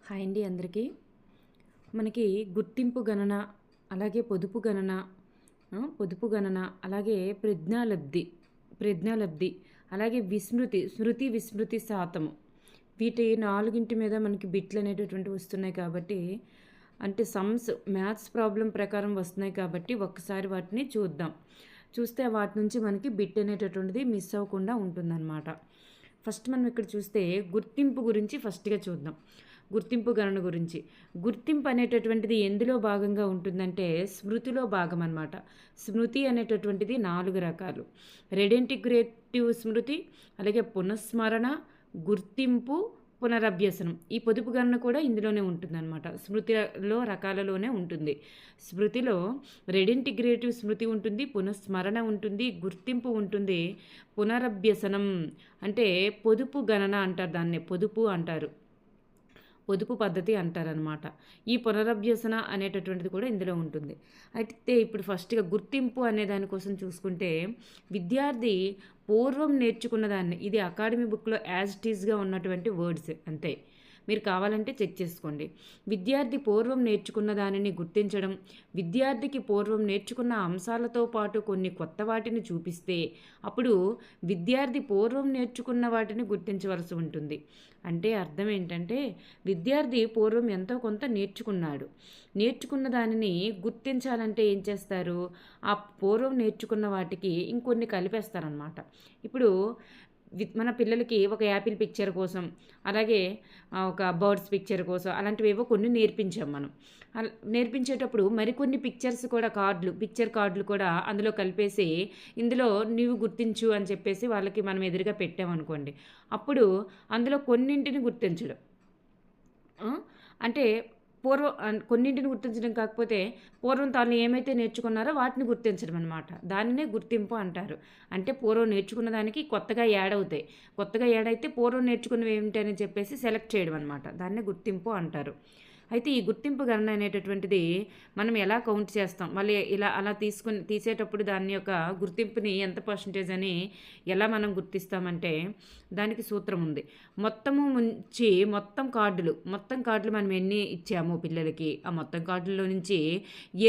Hi అండి అందరికీ. మనకి గుర్తింపు గణన, అలాగే పొదుపు గణన, అలాగే ప్రజ్ఞాలబ్ధి, అలాగే స్మృతి విస్మృతి శాతము. వీటి నాలుగింటి మీద మనకి బిట్లు అనేటటువంటివి వస్తున్నాయి కాబట్టి, అంటే మ్యాథ్స్ ప్రాబ్లం ప్రకారం వస్తున్నాయి కాబట్టి ఒక్కసారి వాటిని చూస్తే వాటి నుంచి మనకి బిట్ అనేటటువంటిది మిస్ అవ్వకుండా ఉంటుందన్నమాట. ఫస్ట్ మనం ఇక్కడ చూస్తే గుర్తింపు గురించి ఫస్ట్గా చూద్దాం. గుర్తింపు గణన గురించి. గుర్తింపు అనేటటువంటిది ఎందులో భాగంగా ఉంటుందంటే స్మృతిలో భాగం అన్నమాట. స్మృతి అనేటటువంటిది 4 రకాలు. రెడెంటిగ్రేటివ్ స్మృతి, అలాగే పునఃస్మరణ, గుర్తింపు, పునరభ్యసనం. ఈ పొదుపు గణన కూడా ఇందులోనే ఉంటుందన్నమాట. స్మృతిలో రకాలలోనే ఉంటుంది. స్మృతిలో రెడెంటిగ్రేటివ్ స్మృతి ఉంటుంది, పునఃస్మరణ ఉంటుంది, గుర్తింపు ఉంటుంది, పునరభ్యసనం అంటే పొదుపు గణన అంటారు, దాన్ని పొదుపు అంటారు, పొదుపు పద్ధతి అంటారనమాట. ఈ పునరభ్యసన అనేటటువంటిది కూడా ఇందులో ఉంటుంది. అయితే ఇప్పుడు ఫస్ట్గా గుర్తింపు అనే దానికోసం చూసుకుంటే, విద్యార్థి పూర్వం నేర్చుకున్న దాన్ని, ఇది అకాడమీ బుక్లో యాజ్ ఇట్ ఈజ్గా ఉన్నటువంటి వర్డ్స్ అంతే, మీరు కావాలంటే చెక్ చేసుకోండి. విద్యార్థి పూర్వం నేర్చుకున్న దానిని గుర్తించడం, విద్యార్థికి పూర్వం నేర్చుకున్న అంశాలతో పాటు కొన్ని కొత్త వాటిని చూపిస్తే అప్పుడు విద్యార్థి పూర్వం నేర్చుకున్న వాటిని గుర్తించవలసి ఉంటుంది. అంటే అర్థం ఏంటంటే, విద్యార్థి పూర్వం ఎంతో కొంత నేర్చుకున్న దానిని గుర్తించాలంటే ఏం చేస్తారు, ఆ పూర్వం నేర్చుకున్న వాటికి ఇంకొన్ని కలిపేస్తారనమాట. ఇప్పుడు మన పిల్లలకి ఒక యాపిల్ పిక్చర్ కోసం, అలాగే ఒక బర్డ్స్ పిక్చర్ కోసం అలాంటివి ఏవో కొన్ని నేర్పించాం మనం. నేర్పించేటప్పుడు మరికొన్ని పిక్చర్స్ కూడా పిక్చర్ కార్డులు కూడా అందులో కలిపేసి ఇందులో నీవు గుర్తించు అని చెప్పేసి వాళ్ళకి మనం ఎదురుగా పెట్టామనుకోండి, అప్పుడు అందులో కొన్నింటిని గుర్తించడం అంటే కొన్నింటిని గుర్తించడం కాకపోతే పూర్వం తాను ఏమైతే నేర్చుకున్నారో వాటిని గుర్తించడం అనమాట. దానినే గుర్తింపు అంటారు. అంటే పూర్వం నేర్చుకున్న దానికి కొత్తగా యాడ్ అవుతాయి. కొత్తగా యాడ్ అయితే పూర్వం నేర్చుకున్నవి ఏమిటని చెప్పేసి సెలెక్ట్ చేయడం అనమాట. దాన్నే గుర్తింపు అంటారు. అయితే ఈ గుర్తింపు గణన అనేటటువంటిది మనం ఎలా కౌంట్ చేస్తాం, మళ్ళీ అలా తీసేటప్పుడు దాని యొక్క గుర్తింపుని ఎంత పర్సంటేజ్ అని ఎలా మనం గుర్తిస్తామంటే దానికి సూత్రం ఉంది. మొత్తం కార్డులు మనం ఎన్ని ఇచ్చామో పిల్లలకి, ఆ మొత్తం కార్డుల్లో నుంచి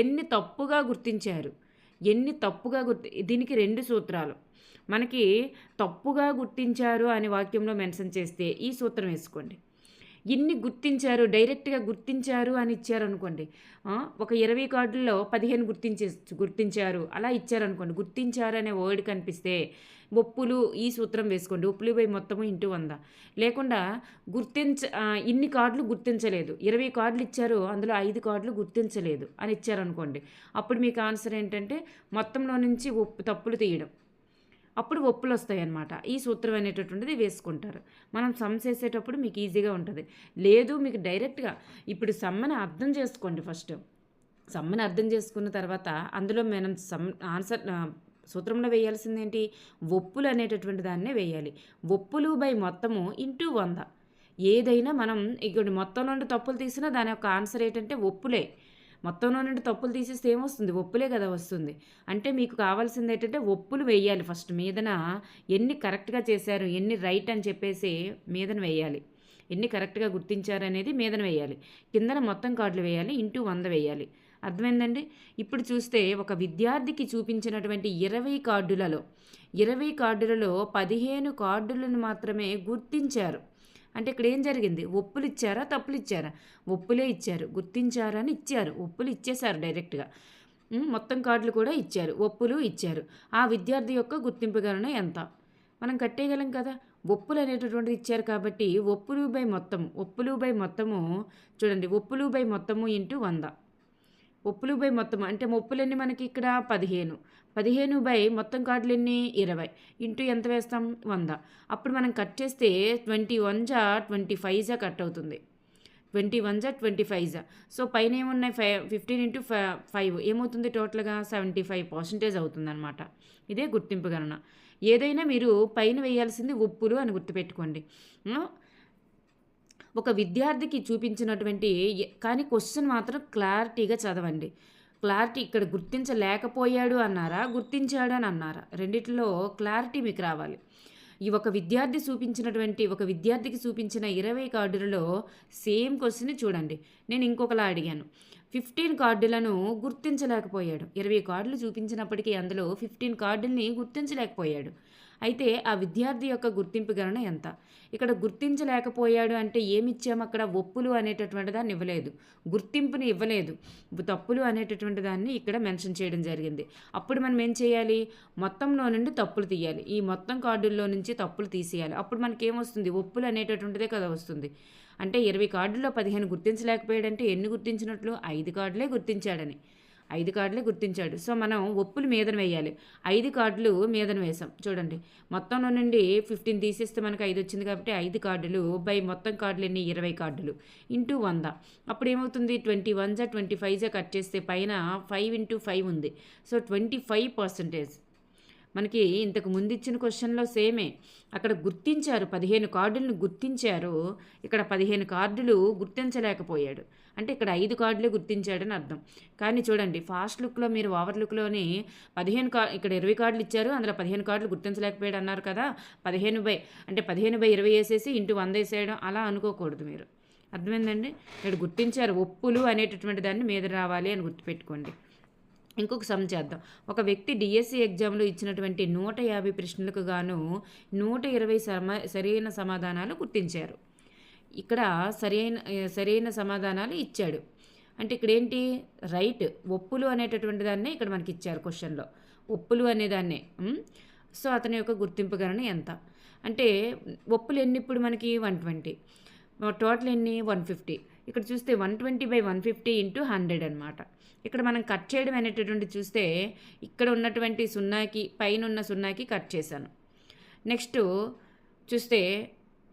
ఎన్ని తప్పుగా గుర్తించారు, దీనికి 2 సూత్రాలు. మనకి తప్పుగా గుర్తించారు అని వాక్యంలో మెన్షన్ చేస్తే ఈ సూత్రం వేసుకోండి. ఇన్ని డైరెక్ట్గా గుర్తించారు అని ఇచ్చారనుకోండి, ఒక 20 కార్డుల్లో 15 గుర్తించారు అలా ఇచ్చారనుకోండి, గుర్తించారు అనే వర్డ్ కనిపిస్తే ఒప్పులు ఈ సూత్రం వేసుకోండి. ఒప్పులు బై మొత్తము ఇంటూ 100. లేకుండా ఇన్ని కార్డులు గుర్తించలేదు, 20 కార్డులు ఇచ్చారు, అందులో 5 కార్డులు గుర్తించలేదు అని ఇచ్చారనుకోండి, అప్పుడు మీకు ఆన్సర్ ఏంటంటే మొత్తంలో నుంచి తప్పులు తీయడం, అప్పుడు ఒప్పులు వస్తాయి అన్నమాట. ఈ సూత్రం అనేటటువంటిది వేసుకుంటారు. మనం సమ్స్ వేసేటప్పుడు మీకు ఈజీగా ఉంటుంది. లేదు మీకు డైరెక్ట్గా ఇప్పుడు సమ్మని అర్థం చేసుకోండి. ఫస్ట్ సమ్మని అర్థం చేసుకున్న తర్వాత అందులో మనం ఆన్సర్ సూత్రంలో వేయాల్సింది ఏంటి, ఒప్పులు అనేటటువంటి దాన్నే వేయాలి. ఒప్పులు బై మొత్తము ఇంటూ 100. ఏదైనా మనం ఇక్కడ మొత్తం నుండి తప్పులు తీసినా దాని యొక్క ఆన్సర్ ఏంటంటే ఒప్పులే. మొత్తంలో నుండి తప్పులు తీసేస్తే ఏమొస్తుంది, ఒప్పులే కదా వస్తుంది. అంటే మీకు కావాల్సింది ఏంటంటే ఒప్పులు వేయాలి. ఫస్ట్ మీదన ఎన్ని కరెక్ట్గా చేశారు, ఎన్ని రైట్ అని చెప్పేసి మీదన వేయాలి. ఎన్ని కరెక్ట్గా గుర్తించారు అనేది మీదన వేయాలి. కిందన మొత్తం కార్డులు వేయాలి, ఇంటూ 100 వేయాలి. అర్థమైందండి. ఇప్పుడు చూస్తే ఒక విద్యార్థికి చూపించినటువంటి 20 కార్డులలో 15 కార్డులను మాత్రమే గుర్తించారు. అంటే ఇక్కడ ఏం జరిగింది, ఒప్పులు ఇచ్చారా తప్పులు ఇచ్చారా, ఒప్పులే ఇచ్చారు. గుర్తించారా అని ఇచ్చారు, ఒప్పులు ఇచ్చేశారు డైరెక్ట్గా. మొత్తం కార్డులు కూడా ఇచ్చారు, ఒప్పులు ఇచ్చారు. ఆ విద్యార్థి యొక్క గుర్తింపు గణన ఎంత మనం కట్టేయగలం కదా. ఒప్పులు అనేటటువంటిది ఇచ్చారు కాబట్టి ఒప్పులు బై మొత్తము చూడండి, ఒప్పులు బై మొత్తము ఇంటూ 100. ఒప్పులు బై మొత్తం అంటే ఒప్పులన్నీ మనకి ఇక్కడ 15 బై మొత్తం కార్డులు ఎన్ని 20 ఇంటూ ఎంత వేస్తాం 100. అప్పుడు మనం కట్ చేస్తే 21 జా 25 జా కట్ అవుతుంది. 21 జా 25 జా. సో పైన ఏమున్నాయి 15 ఇంటూ 5 ఏమవుతుంది, టోటల్గా 75% అవుతుంది అనమాట. ఇదే గుర్తింపు గణన. ఏదైనా మీరు పైన వేయాల్సింది ఒప్పులు అని గుర్తుపెట్టుకోండి. ఒక విద్యార్థికి చూపించినటువంటి కానీ క్వశ్చన్ మాత్రం క్లారిటీగా చదవండి. క్లారిటీ ఇక్కడ గుర్తించలేకపోయాడు అన్నారా, గుర్తించాడు అని అన్నారా, రెండిట్లో క్లారిటీ మీకు రావాలి. ఈ ఒక విద్యార్థికి చూపించిన 20 కార్డులలో సేమ్ క్వశ్చన్ చూడండి. నేను ఇంకొకలా అడిగాను. 15 కార్డులను గుర్తించలేకపోయాడు. 20 కార్డులు చూపించినప్పటికీ అందులో 15 కార్డుల్ని గుర్తించలేకపోయాడు. అయితే ఆ విద్యార్థి యొక్క గుర్తింపు గణన ఎంత? ఇక్కడ గుర్తించలేకపోయాడు అంటే ఏమిచ్చాము అక్కడ? ఒప్పులు అనేటటువంటి దాన్ని ఇవ్వలేదు, గుర్తింపుని ఇవ్వలేదు, తప్పులు అనేటటువంటి దాన్ని ఇక్కడ మెన్షన్ చేయడం జరిగింది. అప్పుడు మనం ఏం చేయాలి? మొత్తంలో నుండి తప్పులు తీయాలి. ఈ మొత్తం కార్డుల్లో నుంచి తప్పులు తీసేయాలి. అప్పుడు మనకి ఏమొస్తుంది? ఒప్పులు అనేటటువంటిదే కదా వస్తుంది. అంటే 20 కార్డుల్లో 15 గుర్తించలేకపోయాడంటే ఎన్ని గుర్తించినట్లు? 5 కార్డులే గుర్తించాడని. 5 కార్డులే గుర్తించాడు. సో మనం ఒప్పులు మీదన వేయాలి. 5 కార్డులు మీదన వేసాం. చూడండి, మొత్తంలో నుండి 15 తీసేస్తే మనకు 5 వచ్చింది కాబట్టి 5 కార్డులు బై మొత్తం కార్డులు ఎన్ని? 20 కార్డులు ఇంటూ 100. అప్పుడు ఏమవుతుంది? 21 జా 25 జా కట్ చేస్తే పైన 5 ఇంటూ 5 ఉంది. సో 25%. మనకి ఇంతకు ముందు ఇచ్చిన క్వశ్చన్లో సేమే. అక్కడ గుర్తించారు, 15 కార్డులను గుర్తించారు. ఇక్కడ 15 కార్డులు గుర్తించలేకపోయాడు. అంటే ఇక్కడ 5 కార్డులే గుర్తించాడని అర్థం. కానీ చూడండి, ఫాస్ట్ లుక్లో మీరు ఓవర్ లుక్లోని 15 ఇక్కడ 20 కార్డులు ఇచ్చారు, అందులో 15 కార్డులు గుర్తించలేకపోయాడు అన్నారు కదా. 15/20 వేసేసి ఇంటూ 100 వేసేయడం అలా అనుకోకూడదు మీరు. అర్థమైందండి? ఇక్కడ గుర్తించారు, ఒప్పులు అనేటటువంటి దాన్ని మీద రావాలి అని గుర్తుపెట్టుకోండి. ఇంకొక సమ్ చేద్దాం. ఒక వ్యక్తి డిఎస్సి ఎగ్జామ్లో ఇచ్చినటువంటి 150 ప్రశ్నలకు గాను 120 సరైన సమాధానాలు గుర్తించారు. ఇక్కడ సరైన సమాధానాలు ఇచ్చాడు. అంటే ఇక్కడ ఏంటి? రైట్, ఒప్పులు అనేటటువంటి దాన్నే ఇక్కడ మనకి ఇచ్చారు క్వశ్చన్లో. ఒప్పులు అనేదాన్నే. సో అతని యొక్క గుర్తింపు గణన ఎంత? అంటే ఒప్పులు ఎన్ని ఇప్పుడు మనకి? 120. టోటల్ ఎన్ని? 150. ఇక్కడ చూస్తే 120/150 ఇంటూ 100 అనమాట. ఇక్కడ మనం కట్ చేయడం అనేటటువంటి చూస్తే ఇక్కడ ఉన్నటువంటి సున్నాకి పైన ఉన్న సున్నాకి కట్ చేశాను. నెక్స్ట్ చూస్తే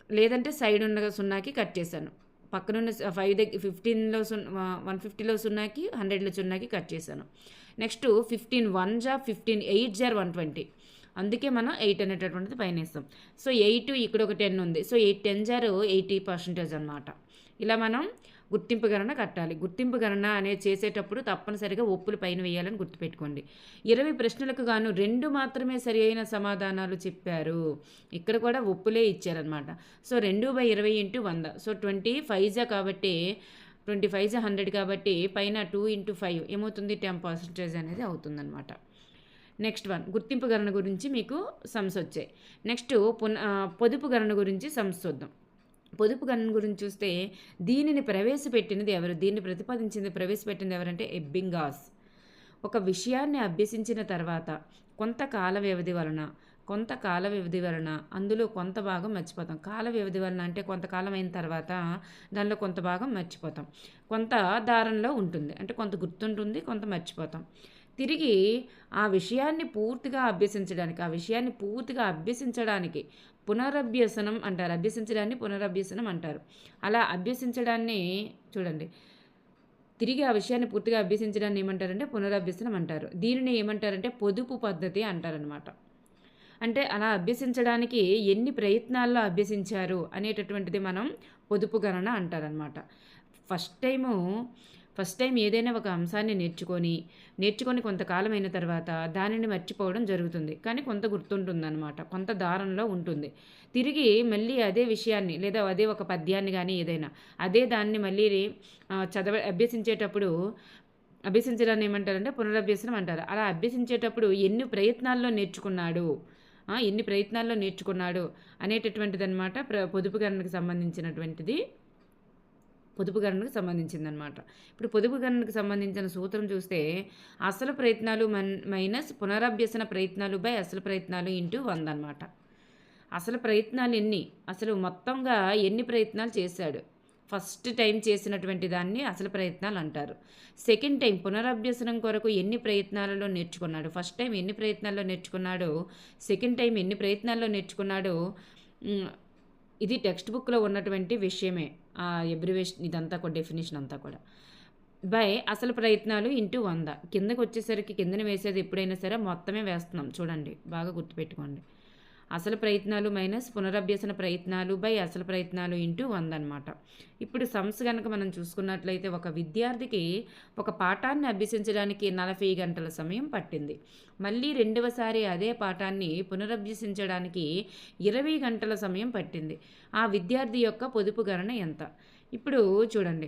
లేదంటే సైడ్ ఉన్న సున్నాకి కట్ చేశాను. పక్కనున్న 15లో 150లో సున్నాకి 100లో సున్నాకి కట్ చేశాను. నెక్స్ట్ 15 1 జా 15 8 జార్ 120. అందుకే మనం 8 అనేటటువంటిది పైన వేస్తాం. సో 8 ఇక్కడ ఒక 10 ఉంది. సో 8 10 జార్ 80% అనమాట. ఇలా మనం గుర్తింపు గణన కట్టాలి. గుర్తింపు గణన అనేది చేసేటప్పుడు తప్పనిసరిగా ఒప్పులు పైన వేయాలని గుర్తుపెట్టుకోండి. 20 ప్రశ్నలకు గాను 2 మాత్రమే సరి అయిన సమాధానాలు చెప్పారు. ఇక్కడ కూడా ఒప్పులే ఇచ్చారనమాట. So 2/20 into 100. సో 25 కాబట్టి 25 100 కాబట్టి పైన 2 ఇంటూ 5 ఏమవుతుంది? 10% అనేది అవుతుందన్నమాట. నెక్స్ట్ వన్, గుర్తింపు గణన గురించి మీకు సమ్స్ వచ్చాయి. నెక్స్ట్ పొదుపు గణన గురించి సమ్స్ చూద్దాం. పొదుపు గణన గురించి చూస్తే దీనిని ప్రవేశపెట్టినది ఎవరు? దీన్ని ప్రవేశపెట్టింది ఎవరంటే ఎబ్బింగాస్. ఒక విషయాన్ని అభ్యసించిన తర్వాత కొంతకాల వ్యవధి వలన అందులో కొంత భాగం మర్చిపోతాం. కాల వ్యవధి వలన అంటే కొంతకాలం అయిన తర్వాత దానిలో కొంత భాగం మర్చిపోతాం. కొంత దారంలో ఉంటుంది, అంటే కొంత గుర్తుంటుంది, కొంత మర్చిపోతాం. తిరిగి ఆ విషయాన్ని పూర్తిగా అభ్యసించడానికి పునరభ్యసనం అంటారు. అభ్యసించడాన్ని పునరభ్యసనం అంటారు. అలా అభ్యసించడాన్ని చూడండి, తిరిగి ఆ విషయాన్ని పూర్తిగా అభ్యసించడాన్ని ఏమంటారంటే పునరభ్యసనం అంటారు. దీనిని ఏమంటారంటే పొదుపు పద్ధతి అంటారనమాట. అంటే అలా అభ్యసించడానికి ఎన్ని ప్రయత్నాల్లో అభ్యసించారు అనేటటువంటిది మనం పొదుపు గణన అంటారనమాట. ఫస్ట్ టైం ఏదైనా ఒక అంశాన్ని నేర్చుకొని కొంతకాలం అయిన తర్వాత దానిని మర్చిపోవడం జరుగుతుంది. కానీ కొంత గుర్తుంటుందన్నమాట, కొంత దారంలో ఉంటుంది. తిరిగి మళ్ళీ అదే విషయాన్ని లేదా అదే ఒక పద్యాన్ని కానీ ఏదైనా అదే దాన్ని మళ్ళీ అభ్యసించడాన్ని ఏమంటారంటే పునరభ్యసనం అంటారు. అలా అభ్యసించేటప్పుడు ఎన్ని ప్రయత్నాల్లో నేర్చుకున్నాడు అనేటటువంటిది అనమాట పొదుపు గణనకు సంబంధించిందనమాట. ఇప్పుడు పొదుపు గణనకు సంబంధించిన సూత్రం చూస్తే అసలు ప్రయత్నాలు మైనస్ పునరభ్యసన ప్రయత్నాలు బై అసలు ప్రయత్నాలు ఇంటూ 100 అనమాట. అసలు ప్రయత్నాలు అసలు మొత్తంగా ఎన్ని ప్రయత్నాలు చేశాడు? ఫస్ట్ టైం చేసినటువంటి దాన్ని అసలు ప్రయత్నాలు అంటారు. సెకండ్ టైం పునరభ్యసనం కొరకు ఎన్ని ప్రయత్నాలలో నేర్చుకున్నాడు? ఫస్ట్ టైం ఎన్ని ప్రయత్నాల్లో నేర్చుకున్నాడు, సెకండ్ టైం ఎన్ని ప్రయత్నాల్లో నేర్చుకున్నాడు. ఇది టెక్స్ట్ బుక్లో ఉన్నటువంటి విషయమే. ఎబ్రివేషన్ ఇదంతా కూడా డెఫినేషన్ అంతా కూడా బై అసలు ప్రయత్నాలు ఇంటూ 100. కిందకు వచ్చేసరికి కిందన వేసేది ఎప్పుడైనా సరే మొత్తమే వేస్తున్నాం. చూడండి, బాగా గుర్తుపెట్టుకోండి. అసలు ప్రయత్నాలు మైనస్ పునరభ్యసన ప్రయత్నాలు బై అసలు ప్రయత్నాలు ఇంటూ 100 అనమాట. ఇప్పుడు సమ్స్ కనుక మనం చూసుకున్నట్లయితే ఒక విద్యార్థికి ఒక పాఠాన్ని అభ్యసించడానికి 40 గంటల సమయం పట్టింది. మళ్ళీ రెండవసారి అదే పాఠాన్ని పునరభ్యసించడానికి 20 గంటల సమయం పట్టింది. ఆ విద్యార్థి యొక్క పొదుపు గణన ఎంత? ఇప్పుడు చూడండి,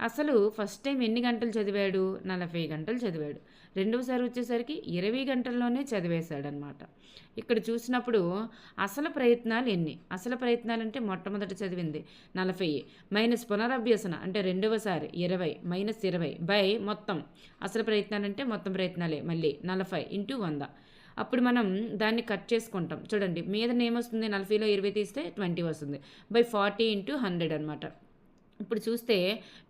అసలు ఫస్ట్ టైం ఎన్ని గంటలు చదివాడు? 40 గంటలు చదివాడు. రెండవసారి వచ్చేసరికి 20 గంటల్లోనే చదివేశాడనమాట. ఇక్కడ చూసినప్పుడు అసలు ప్రయత్నాలు ఎన్ని? అసలు ప్రయత్నాలు అంటే మొట్టమొదట చదివింది 40 మైనస్ పునరభ్యసన అంటే రెండవసారి 20 మైనస్ 20 బై మొత్తం అసలు ప్రయత్నాలు అంటే మొత్తం ప్రయత్నాలే మళ్ళీ 40 ఇంటూ 100. అప్పుడు మనం దాన్ని కట్ చేసుకుంటాం. చూడండి, మీద ఏమొస్తుంది? 40లో 20 తీస్తే 20 వస్తుంది. బై 40 ఇంటూ 100 అనమాట. ఇప్పుడు చూస్తే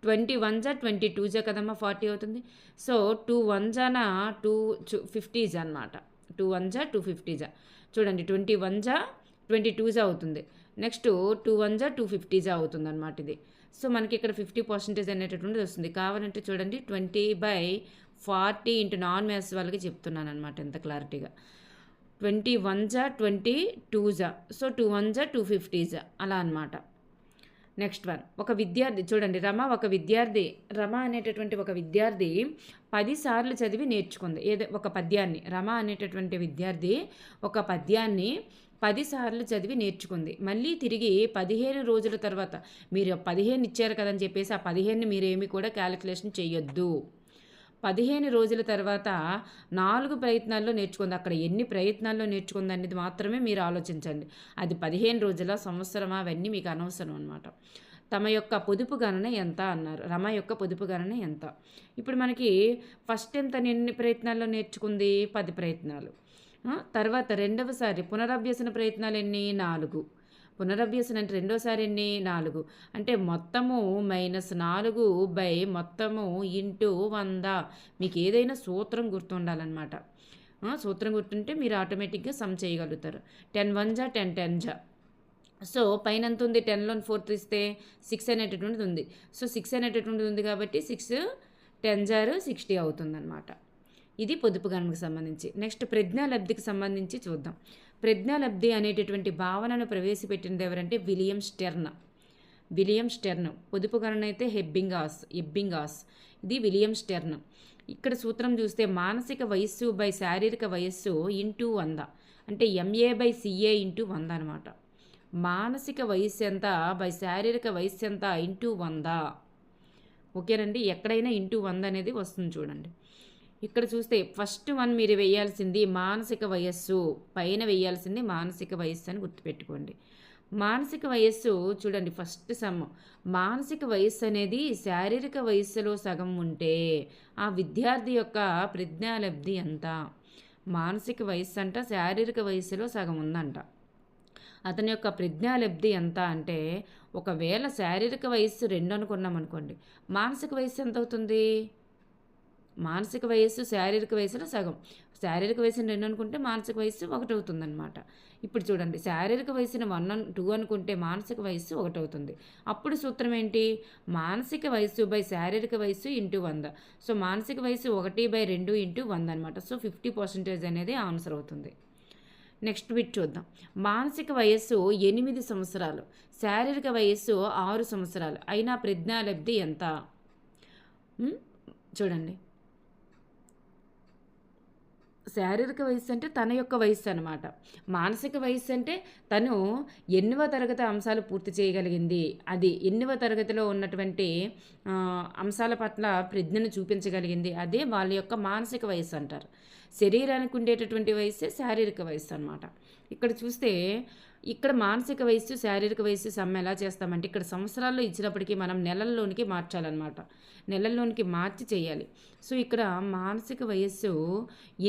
20 1 జా 22 జా కదమ్మా 40 అవుతుంది. సో 2 1 జానా 250 జా అనమాట. 2 1 జా 250 జా. చూడండి, 21 జా 22 జా అవుతుంది. నెక్స్ట్ 2 1 జా 250 జా అవుతుంది అనమాట ఇది. సో మనకి ఇక్కడ 50% అనేటటువంటిది వస్తుంది. కావాలంటే చూడండి, 20/40 ఇంటూ నాన్ మ్యాథ్స్ వాళ్ళకి చెప్తున్నాను అనమాట ఎంత క్లారిటీగా. 21 జా 22 జా. సో 2 1 జా 250 జా అలా అనమాట. నెక్స్ట్ వన్, ఒక విద్యార్థి చూడండి, రమ అనేటటువంటి ఒక విద్యార్థి 10 సార్లు చదివి నేర్చుకుంది ఒక పద్యాన్ని. రమ అనేటటువంటి విద్యార్థి ఒక పద్యాన్ని 10 సార్లు చదివి నేర్చుకుంది. మళ్ళీ తిరిగి 15 రోజుల తర్వాత, మీరు 15 ఇచ్చారు కదని చెప్పేసి ఆ 15ని మీరేమి కూడా క్యాలిక్యులేషన్ చేయొద్దు. 15 రోజుల తర్వాత 4 ప్రయత్నాల్లో నేర్చుకుంది. అక్కడ ఎన్ని ప్రయత్నాల్లో నేర్చుకుంది అనేది మాత్రమే మీరు ఆలోచించండి. అది 15 రోజుల, సంవత్సరమా, అవన్నీ మీకు అనవసరం అనమాట. తమ యొక్క పొదుపు గణన ఎంత అన్నారు. రమ యొక్క పొదుపు గణన ఎంత? ఇప్పుడు మనకి ఫస్ట్ టైం తను ఎన్ని ప్రయత్నాల్లో నేర్చుకుంది? 10 ప్రయత్నాలు. తర్వాత రెండవసారి పునరభ్యసన ప్రయత్నాలు ఎన్ని? 4. పునరభ్యసన అంటే రెండోసారి ఎన్ని? 4. అంటే మొత్తము -4 బై మొత్తము ఇంటూ 100. మీకు ఏదైనా సూత్రం గుర్తుండాలన్నమాట. సూత్రం గుర్తుంటే మీరు ఆటోమేటిక్గా సమ్ చేయగలుగుతారు. 10 1 జా 10 10 జా. సో పైన ఎంత ఉంది? 10లో 4 తీస్తే 6 అనేటటువంటిది ఉంది. సో 6 అనేటటువంటిది ఉంది కాబట్టి 6 10 జారు 60 అవుతుందన్నమాట. ఇది పొదుపు గణనకు సంబంధించి. నెక్స్ట్ ప్రజ్ఞాలబ్ధికి సంబంధించి చూద్దాం. ప్రజ్ఞాలబ్ధి అనేటటువంటి భావనను ప్రవేశపెట్టినది ఎవరంటే విలియం స్టెర్న్. పొదుపు గణన అయితే ఎబ్బింగాస్. ఇది విలియం స్టెర్న్. ఇక్కడ సూత్రం చూస్తే మానసిక వయస్సు బై శారీరక వయస్సు ఇంటూ 100 అంటే MA/CA ఇంటూ 100 అనమాట. మానసిక వయస్సు ఎంత బై శారీరక వయస్సు ఎంత ఇంటూ 100. ఓకేనండి, ఎక్కడైనా ఇంటూ 100 అనేది వస్తుంది చూడండి. ఇక్కడ చూస్తే ఫస్ట్ వన్ మీరు వేయాల్సింది మానసిక వయస్సు, పైన వేయాల్సింది మానసిక వయస్సు అని గుర్తుపెట్టుకోండి. మానసిక వయస్సు చూడండి, ఫస్ట్ సమ్. మానసిక వయస్సు అనేది శారీరక వయస్సులో సగం ఉంటే ఆ విద్యార్థి యొక్క ప్రజ్ఞాలబ్ధి ఎంత? మానసిక వయస్సు అంట శారీరక వయస్సులో సగం ఉందంట. అతని యొక్క ప్రజ్ఞాలబ్ధి ఎంత అంటే, ఒకవేళ శారీరక వయస్సు 2 అనుకున్నాం అనుకోండి, మానసిక వయస్సు ఎంత అవుతుంది? మానసిక వయస్సు శారీరక వయస్సులో సగం. శారీరక వయసుని 2 అనుకుంటే మానసిక వయస్సు 1 అవుతుందన్నమాట. ఇప్పుడు చూడండి, శారీరక వయసుని 1 2 అనుకుంటే మానసిక వయస్సు 1 అవుతుంది. అప్పుడు సూత్రం ఏంటి? మానసిక వయస్సు బై శారీరక వయస్సు ఇంటూ 100. సో మానసిక వయస్సు 1/2 ఇంటూ 100 అనమాట. సో 50% అనేది ఆన్సర్ అవుతుంది. నెక్స్ట్ బిట్ చూద్దాం. మానసిక వయస్సు 8 సంవత్సరాలు, శారీరక వయస్సు 6 సంవత్సరాలు, అయినా ప్రజ్ఞాలబ్ధి ఎంత? చూడండి, శారీరక వయస్సు అంటే తన యొక్క వయస్సు అనమాట. మానసిక వయస్సు అంటే తను ఎన్నవ తరగతి అంశాలు పూర్తి చేయగలిగింది, అది ఎన్నవ తరగతిలో ఉన్నటువంటి అంశాల పట్ల ప్రజ్ఞను చూపించగలిగింది, అదే వాళ్ళ యొక్క మానసిక వయస్సు అంటారు. శరీరానికి ఉండేటటువంటి వయస్సే శారీరక వయస్సు అనమాట. ఇక్కడ చూస్తే ఇక్కడ మానసిక వయస్సు శారీరక వయస్సు సమ్మె ఎలా చేస్తామంటే, ఇక్కడ సంవత్సరాల్లో ఇచ్చినప్పటికీ మనం నెలల్లోనికి మార్చాలన్నమాట. నెలల్లోనికి మార్చి చేయాలి. సో ఇక్కడ మానసిక వయస్సు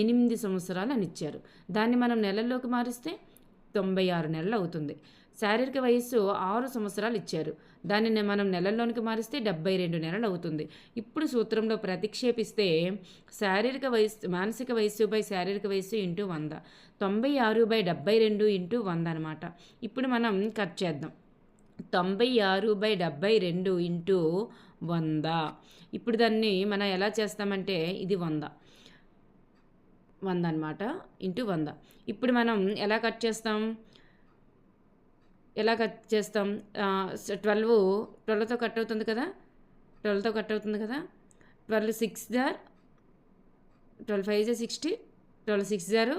8 సంవత్సరాలు అని ఇచ్చారు. దాన్ని మనం నెలల్లోకి మారిస్తే 96 నెలలు అవుతుంది. శారీరక వయస్సు 6 సంవత్సరాలు ఇచ్చారు. దానిని మనం నెలల్లోనికి మారిస్తే 72 నెలలు అవుతుంది. ఇప్పుడు సూత్రంలో ప్రతిక్షేపిస్తే మానసిక వయస్సు బై శారీరక వయస్సు ఇంటూ 100, 96/72 ఇంటూ 100 అనమాట. ఇప్పుడు మనం కట్ చేద్దాం. 96/72 ఇంటూ 100. ఇప్పుడు దాన్ని మనం ఎలా చేస్తామంటే, ఇది 100 అనమాట ఇంటూ 100. ఇప్పుడు మనం ఎలా కట్ చేస్తాం? ఎలా కట్ చేస్తాం? 12తో కట్ అవుతుంది కదా! 12తో కట్ అవుతుంది కదా! 12 6 జార్ 12 5 జా 60, 12 6 జారు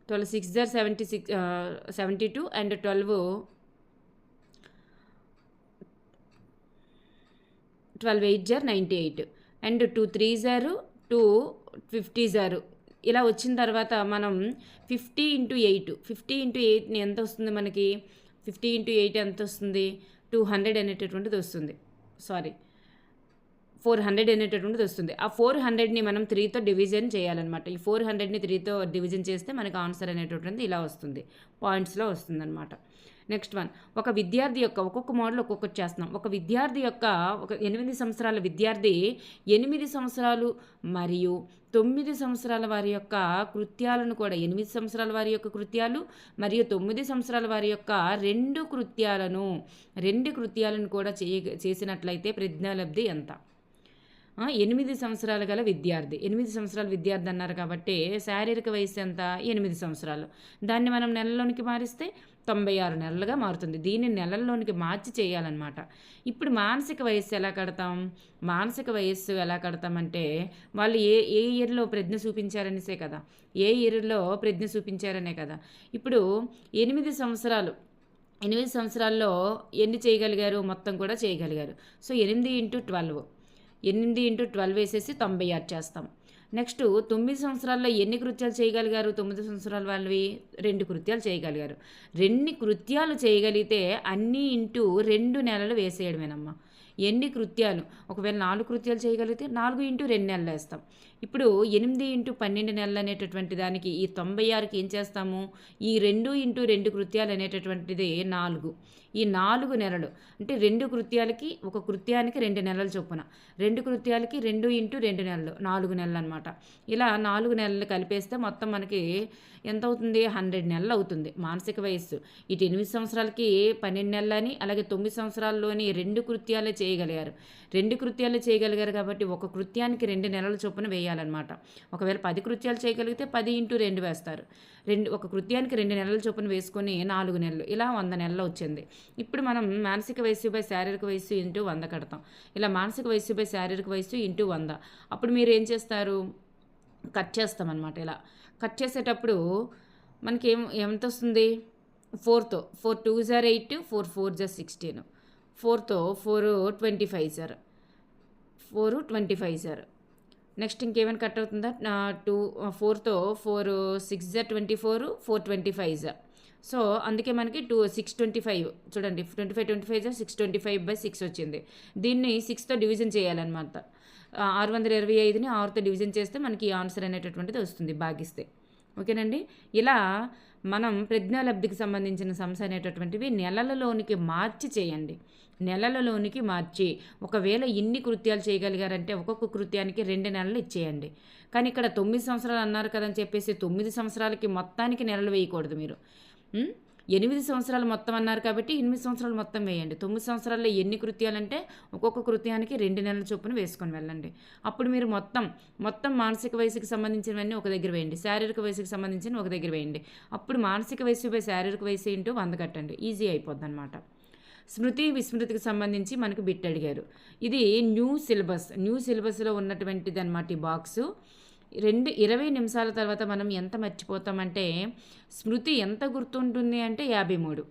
12 6 జార్ 72 అండ్ 12 8 జార్ 98 అండ్ 2 3 జారు 2 50 జారు. ఇలా వచ్చిన తర్వాత మనం 50 × 8 ఎంత వస్తుంది మనకి? 50 × 8 ఎంత వస్తుంది? 200 అనేటటువంటిది వస్తుంది. 400 అనేటటువంటిది వస్తుంది. ఆ 400ని మనం 3తో డివిజన్ చేయాలన్నమాట. ఈ 400ని 3తో డివిజన్ చేస్తే మనకు ఆన్సర్ అనేటటువంటిది ఇలా వస్తుంది, పాయింట్స్లో వస్తుందన్నమాట. నెక్స్ట్ వన్, ఒక విద్యార్థి యొక్క ఒక్కొక్క మోడల్ ఒక్కొక్కటి చేస్తున్నాం. ఒక విద్యార్థి యొక్క 8 సంవత్సరాల విద్యార్థి 8 సంవత్సరాలు మరియు 9 సంవత్సరాల వారి యొక్క కృత్యాలను కూడా 8 సంవత్సరాల వారి యొక్క కృత్యాలు మరియు 9 సంవత్సరాల వారి యొక్క రెండు కృత్యాలను కూడా చేసినట్లయితే ప్రజ్ఞాలబ్ధి ఎంత? 8 సంవత్సరాలు గల విద్యార్థి, 8 సంవత్సరాల విద్యార్థి అన్నారు కాబట్టి శారీరక వయస్సు ఎంత? 8 సంవత్సరాలు. దాన్ని మనం నెలలోనికి మారిస్తే 96 నెలలుగా మారుతుంది. దీన్ని నెలల్లోనికి మార్చి చేయాలన్నమాట. ఇప్పుడు మానసిక వయస్సు ఎలా కడతాం? మానసిక వయస్సు ఎలా కడతామంటే వాళ్ళు ఏ ఇయర్లో ప్రజ్ఞ చూపించారనేసే కదా, ఏ ఇయర్లో ప్రజ్ఞ చూపించారనే కదా. ఇప్పుడు 8 సంవత్సరాల్లో ఎన్ని చేయగలిగారు? మొత్తం కూడా చేయగలిగారు. సో 8 × 12 వేసేసి 96 చేస్తాం. నెక్స్ట్ 9 సంవత్సరాల్లో ఎన్ని కృత్యాలు చేయగలిగారు? 9 సంవత్సరాల వాళ్ళవి 2 కృత్యాలు చేయగలిగారు. 2 కృత్యాలు చేయగలిగితే అన్నీ ఇంటూ 2 నెలలు వేసేయడమేనమ్మా. ఎన్ని కృత్యాలు? ఒకవేళ 4 కృత్యాలు చేయగలిగితే 4 × 2 నెలలు వేస్తాం. ఇప్పుడు 8 × 12 నెలలు అనేటటువంటి దానికి ఈ 96కి ఏం చేస్తాము? ఈ 2 × 2 కృత్యాలు అనేటటువంటిది 4. ఈ 4 నెలలు అంటే 2 కృత్యాలకి ఒక కృత్యానికి 2 నెలలు చొప్పున, 2 కృత్యాలకి 2 × 2 నెలలు 4 నెలలు అనమాట. ఇలా 4 నెలలు కలిపేస్తే మొత్తం మనకి ఎంత అవుతుంది? 100 నెలలు అవుతుంది మానసిక వయస్సు. ఇటు 8 సంవత్సరాలకి 12 నెలలని, అలాగే 9 సంవత్సరాల్లోని 2 కృత్యాలే చేయగలిగారు. 2 కృత్యాలు చేయగలిగారు కాబట్టి ఒక కృత్యానికి 2 నెలల చొప్పున వేయాలన్నమాట. ఒకవేళ 10 కృత్యాలు చేయగలిగితే 10 × 2 వేస్తారు. ఒక కృత్యానికి 2 నెలల చొప్పున వేసుకొని 4 నెలలు, ఇలా 100 నెలలు వచ్చింది. ఇప్పుడు మనం మానసిక వయస్సు బై శారీరక వయస్సు ఇంటూ 100 కడతాం. ఇలా మానసిక వయస్సు బై శారీరక వయస్సు ఇంటూ 100. అప్పుడు మీరు ఏం చేస్తారు? కట్ చేస్తామన్నమాట. ఇలా కట్ చేసేటప్పుడు మనకి ఎంత వస్తుంది? 4 2 జార్ 8, 4 4 జార్ 16, 4తో 4 25 జార్ నెక్స్ట్ ఇంకేమైనా కట్ అవుతుందా? 4తో 4 6 జార్ 24, 4 25 జార్. సో అందుకే మనకి 625 చూడండి, 25 జార్ 625/6 వచ్చింది. దీన్ని 6తో డివిజన్ చేయాలన్నమాట. 625ని 6తో డివిజన్ చేస్తే మనకి ఆన్సర్ అనేటటువంటిది వస్తుంది భాగిస్తే. ఓకేనండి. ఇలా మనం ప్రజ్ఞాలబ్ధికి సంబంధించిన సమస్య అనేటటువంటివి నెలలలోనికి మార్చి చేయండి. నెలలలోనికి మార్చి ఒకవేళ ఇన్ని కృత్యాలు చేయగలిగారంటే ఒక్కొక్క కృత్యానికి 2 నెలలు ఇచ్చేయండి. కానీ ఇక్కడ 9 సంవత్సరాలు అన్నారు కదని చెప్పేసి 9 సంవత్సరాలకి మొత్తానికి నెలలు వేయకూడదు మీరు. 8 సంవత్సరాలు మొత్తం అన్నారు కాబట్టి 8 సంవత్సరాలు మొత్తం వేయండి. 9 సంవత్సరాల్లో ఎన్ని కృత్యాలంటే ఒక్కొక్క కృత్యానికి 2 నెలల చొప్పున వేసుకొని వెళ్ళండి. అప్పుడు మీరు మొత్తం మానసిక వయసుకి సంబంధించినవన్నీ ఒక దగ్గర వేయండి, శారీరక వయసుకి సంబంధించిన ఒక దగ్గర వేయండి. అప్పుడు మానసిక వయసు బై శారీరక వయసు ఇంటూ 100 కట్టండి. ఈజీ అయిపోద్ది అనమాట. స్మృతి విస్మృతికి సంబంధించి మనకు బిట్ అడిగారు. ఇది న్యూ సిలబస్లో ఉన్నటువంటిది అనమాట ఈ బాక్సు. 20 నిమిషాల తర్వాత మనం ఎంత మర్చిపోతామంటే స్మృతి ఎంత గుర్తుంటుంది అంటే 53.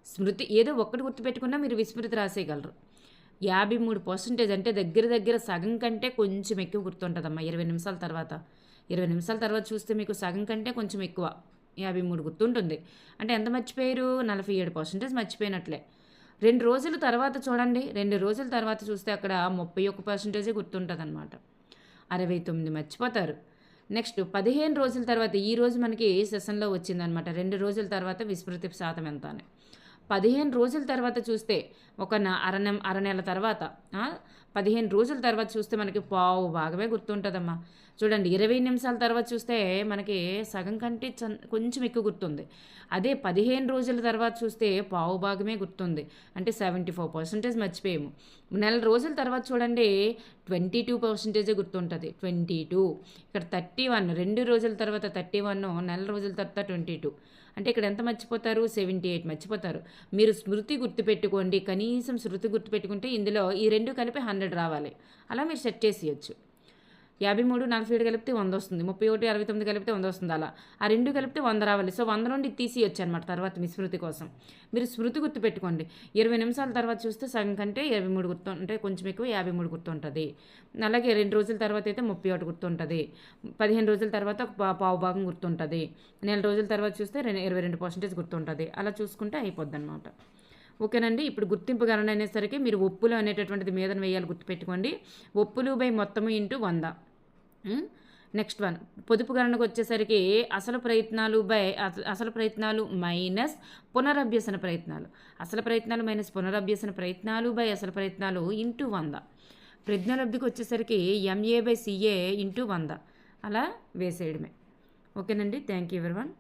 స్మృతి ఏదో ఒక్కటి గుర్తుపెట్టుకున్నా మీరు విస్మృతి రాసేయగలరు. 53% అంటే దగ్గర సగం కంటే కొంచెం ఎక్కువ గుర్తుంటుందమ్మా 20 నిమిషాల తర్వాత. 20 నిమిషాల తర్వాత చూస్తే మీకు సగం కంటే కొంచెం ఎక్కువ 53 గుర్తుంటుంది. అంటే ఎంత మర్చిపోయారు? 47% మర్చిపోయినట్లే. 2 రోజుల తర్వాత చూడండి, 2 రోజుల తర్వాత చూస్తే అక్కడ 31% గుర్తుంటుంది అనమాట. 69 మర్చిపోతారు. నెక్స్ట్ 15 రోజుల తర్వాత, ఈరోజు మనకి సెషన్లో వచ్చిందనమాట 2 రోజుల తర్వాత విస్మృతి శాతం ఎంత అని. 15 రోజుల తర్వాత చూస్తే ఒక అర నెల తర్వాత 15 రోజుల తర్వాత చూస్తే మనకి పావు భాగమే గుర్తుంటుందమ్మా. చూడండి 20 నిమిషాల తర్వాత చూస్తే మనకి సగం కంటే కొంచెం ఎక్కువ గుర్తుంది. అదే 15 రోజుల తర్వాత చూస్తే పావు భాగమే గుర్తుంది. అంటే 74% మర్చిపోయాము. నెల రోజుల తర్వాత చూడండి 22% గుర్తుంటుంది. 22 ఇక్కడ 31 2 రోజుల తర్వాత 31 నెల రోజుల తర్వాత 22 అంటే ఇక్కడ ఎంత మర్చిపోతారు? 78 మర్చిపోతారు. మీరు స్మృతి గుర్తుపెట్టుకోండి. కనీసం శృతి గుర్తుపెట్టుకుంటే ఇందులో ఈ 2 కలిపి 100 రావాలి. అలా మీరు సెట్ చేసేయచ్చు. 53, 47 కలిపితే 100 వస్తుంది. 31, 69 కలిపితే 100 వస్తుంది. అలా ఆ 2 కలిపితే 100 రావాలి. సో 100 నుండి తీసియొచ్చు అనమాట తర్వాత మీ స్మృతి కోసం. మీరు స్మృతి గుర్తుపెట్టుకోండి. 20 నిమిషాల తర్వాత చూస్తే సగం కంటే 23 గుర్తు అంటే కొంచెం ఎక్కువ 53 గుర్తుంటుంది. అలాగే 2 రోజుల తర్వాత అయితే 31 గుర్తుంటుంది. 15 రోజుల తర్వాత పావు భాగం గుర్తుంటుంది. నెల రోజుల తర్వాత చూస్తే 22% గుర్తుంటుంది. అలా చూసుకుంటే అయిపోద్ది అనమాట. ఓకేనండి. ఇప్పుడు గుర్తింపు గణన అనేసరికి మీరు ఒప్పులు అనేటటువంటిది మీదన వేయాలి గుర్తుపెట్టుకోండి. ఒప్పులు బై మొత్తము ఇంటూ 100. నెక్స్ట్ వన్ పొదుపు గణనకు వచ్చేసరికి అసలు ప్రయత్నాలు మైనస్ పునరభ్యసన ప్రయత్నాలు. అసలు ప్రయత్నాలు మైనస్ పునరభ్యసన ప్రయత్నాలు బై అసలు ప్రయత్నాలు ఇంటూ 100. ప్రజ్ఞాలబ్ధికి వచ్చేసరికి MA/CA ఇంటూ 100 అలా వేసేయడమే. ఓకేనండి. Thank you everyone.